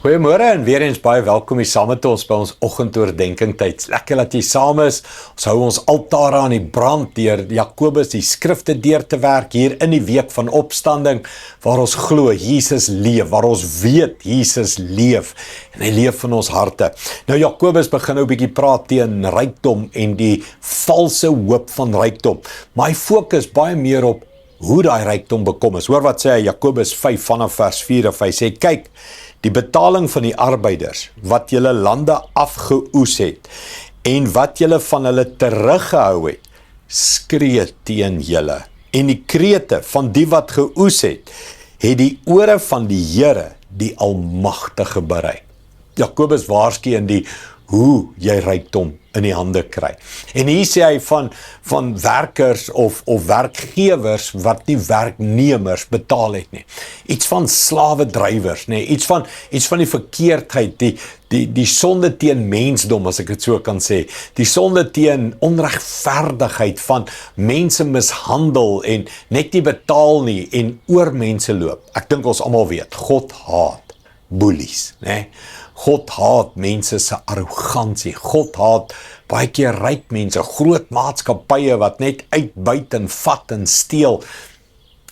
Goeiemôre en weer eens baie welkom hier saam met ons by ons oggendoordenking tyd. Lekker dat jy saam is. Ons hou ons altare aan die brand deur Jakobus die skrifte deur te werk hier in die week van opstanding waar ons glo Jesus leef, waar ons weet Jesus leef en hy leef in ons harte. Nou Jakobus begin nou 'n bietjie praat teen rykdom en die valse hoop van rykdom. Maar hy fokus baie meer op hoe daai rykdom bekom is. Hoor wat sê hy Jakobus 5 vanaf vers 4 of hy sê kyk, die betaling van die arbeiders, wat julle lande afgeoes het, en wat julle van hulle teruggehou het, skree teen julle. En die krete van die wat geoes het die ore van die Here, die Almagtige bereik. Jakobus waarsku in die hoe jy rykdom in die hande kry. En hier sê hy van werkers of werkgewers wat nie werknemers betaal het nie. Iets van slawedrywers, nee, iets van die verkeerdheid, die sonde teen mensdom, as ek dit so kan sê. Die sonde teen onregverdigheid van mense mishandel en net nie betaal nie en oor mense loop. Ek dink ons almal weet, God haat bullies, né? God haat mense se arrogansie. God haat baie keer ryk mense, groot maatskappye wat net uitbuit en vat en steel.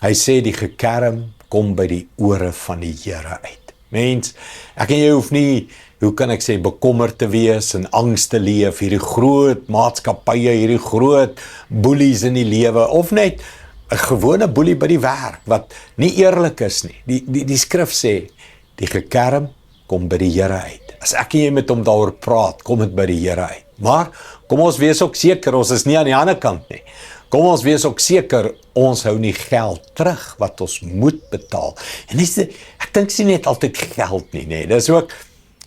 Hy sê die gekerm kom by die ore van die Here uit. Mens, ek en jy hoef nie, hoe kan ek sê, bekommerd te wees en angs te leef, hierdie groot maatskappye, hierdie groot bullies in die lewe, of net 'n gewone boelie by die werk, wat nie eerlik is nie. Die skrif sê, die gekerm kom by die Here uit. As ek en jy met hom daaroor praat, kom dit by die Here uit. Maar, kom ons wees ook seker, ons is nie aan die ander kant nie. Kom ons wees ook seker, ons hou nie geld terug wat ons moet betaal. En ek dink nie net altyd geld nie, nee. Dis ook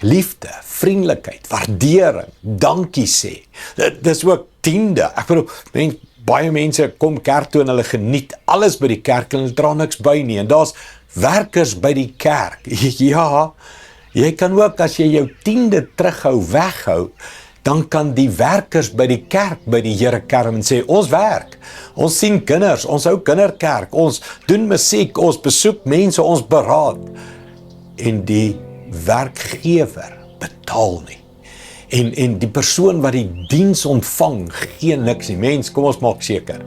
liefde, vriendelikheid, waardering, dankie sê. Dis ook tiende. Ek bedoel, baie mense kom kerk toe en hulle geniet alles by die kerk en hulle dra niks by nie. En daar's werkers by die kerk. Ja, jy kan ook, as jy jou tiende terughou, weghou, dan kan die werkers by die kerk, by die Here kerm en sê, ons werk, ons sien kinders, ons hou kinderkerk, ons doen musiek, ons besoek mense, ons beraad. En die werkgewer betaal nie. En die persoon wat die diens ontvang, gee niks nie. Mens, kom ons maak seker,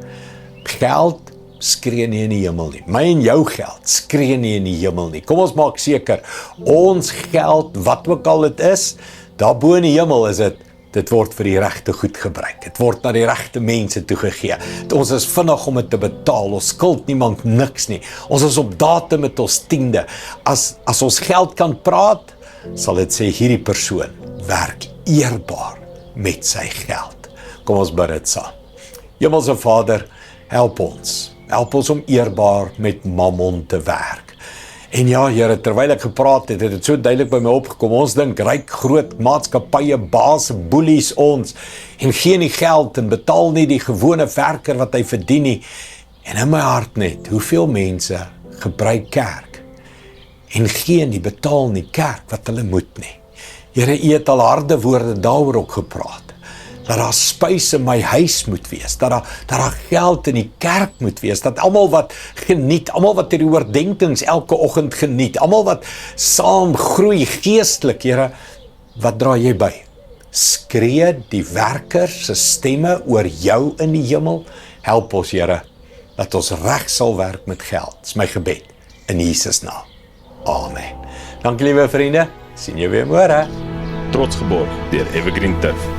geld skree nie in die hemel nie. My en jou geld skree nie in die hemel nie. Kom ons maak seker, ons geld, wat ook al dit is, daarbo in die hemel is dit word vir die regte goed gebruik. Dit word na die regte mense toegegee. Ons is vinnig om dit te betaal. Ons skuld niemand niks nie. Ons is op datum met ons tiende. As ons geld kan praat, sal dit sê hierdie persoon werk eerbaar met sy geld. Kom ons bid dit saam. Hemelse Vader, help ons om eerbaar met mammon te werk. En ja, Here, terwyl ek gepraat het dit so duidelik by my opgekom, ons dink ryk groot maatskappye, baas, bullies ons, en gee nie geld en betaal nie die gewone werker wat hy verdien nie. En in my hart net, hoeveel mense gebruik kerk, en gee nie, betaal nie kerk wat hulle moet nie. Here, U het al harde woorde daaroor ook gepraat. Dat daar spys in my huis moet wees, dat daar geld in die kerk moet wees, dat almal wat geniet, almal wat hierdie oordenkings elke oggend geniet, almal wat saam groei geestelik, Here, wat dra jy by? Skree die werkers se stemme oor jou in die hemel? Help ons, Here, dat ons reg sal werk met geld. Dis my gebed, in Jesus naam. Amen. Dankie liewe vriende, sien jou weer môre. Trots geborg deur Evergreen Turf.